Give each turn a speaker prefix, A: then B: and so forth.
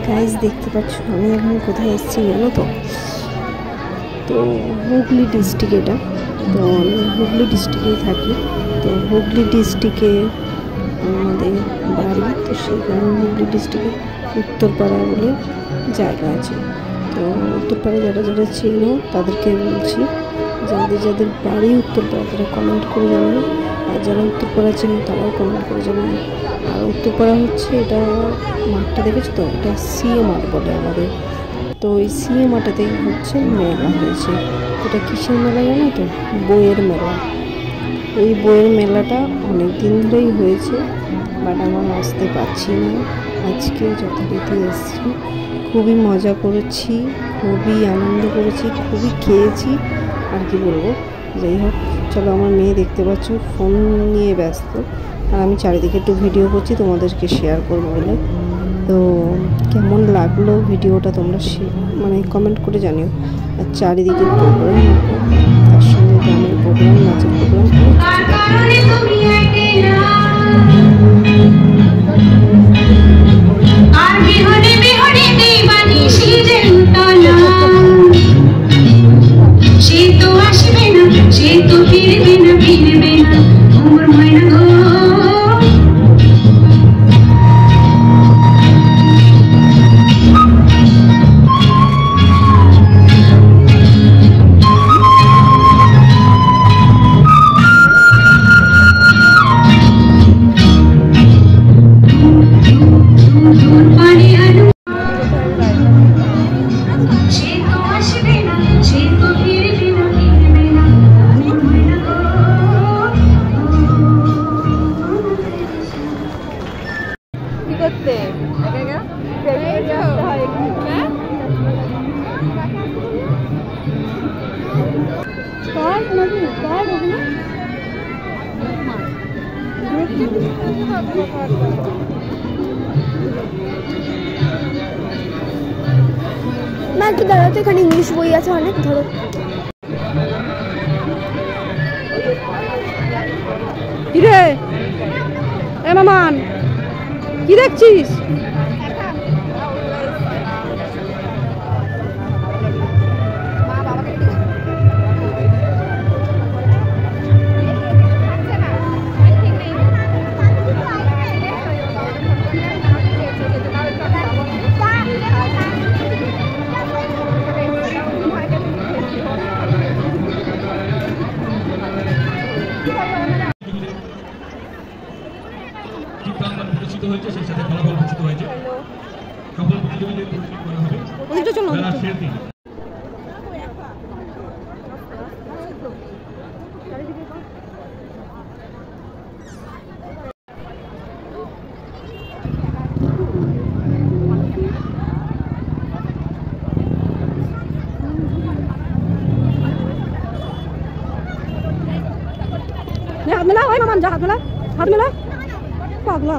A: Guys দেখতে পাচ্ছ আমি এখন কোথায় এসেছি জানো তো? তো হুগলি ডিস্ট্রিক্ট, এটা তো আমি হুগলি ডিস্ট্রিক্টেই থাকি। তো হুগলি ডিস্ট্রিক্টে আমাদের বাড়ি, তো সেই কারণে হুগলি ডিস্ট্রিক্টে উত্তরপাড়া বলে জায়গা আছে। তো উত্তরপাড়া যারা যারা চেনো তাদেরকে বলছি, যাদের যাদের বাড়ি উত্তরপাড়া তারা কমেন্ট করে জানাবে, আর যারা উত্তরপাড়া চেনো তারাও কমেন্ট করে জানাবে। আর উত্তরপাড়া হচ্ছে এটা মাঠটা দেখেছো তো, এটা সিএ মাঠ বলে আমাদের। তো ওই সিএ মাঠেতেই হচ্ছে মেলা হয়েছে। এটা কিসের মেলা জানো তো? বইয়ের মেলা। এই বইয়ের মেলাটা অনেক দিন ধরেই হয়েছে, বাট আমার আসতে পারছি না। আজকে যথারীতি এসেছি, খুবই মজা করেছি, খুবই আনন্দ করেছি, খুবই খেয়েছি, আর কি বলবো। যাই হোক, চলো, আমার মেয়ে দেখতে পাচ্ছ ফোন নিয়ে ব্যস্ত, আর আমি চারিদিকে একটু ভিডিও করছি তোমাদেরকে শেয়ার করবো বলে। তো কেমন লাগলো ভিডিওটা তোমরা মানে কমেন্ট করে জানিও। আর চারিদিকে প্রোগ্রাম, তার সঙ্গে গানের প্রোগ্রাম, নাচের প্রোগ্রাম, করতে না, একটু দাঁড়াতে, এখানে ইংলিশ বই আছে অনেক, ধরো। কিরে এ মামান, কি দেখছিস?
B: পরিচিত হয়েছে, সেই সাথে ফলাফল ঘোষিত হয়েছে। সকল প্রতিযোগীদের পুরস্কৃত করা হবে মেলার শেষ দিন।
A: হাত মেলা, ওই মামান যা, হাত মেলা, হাত মেলা, পাগলা।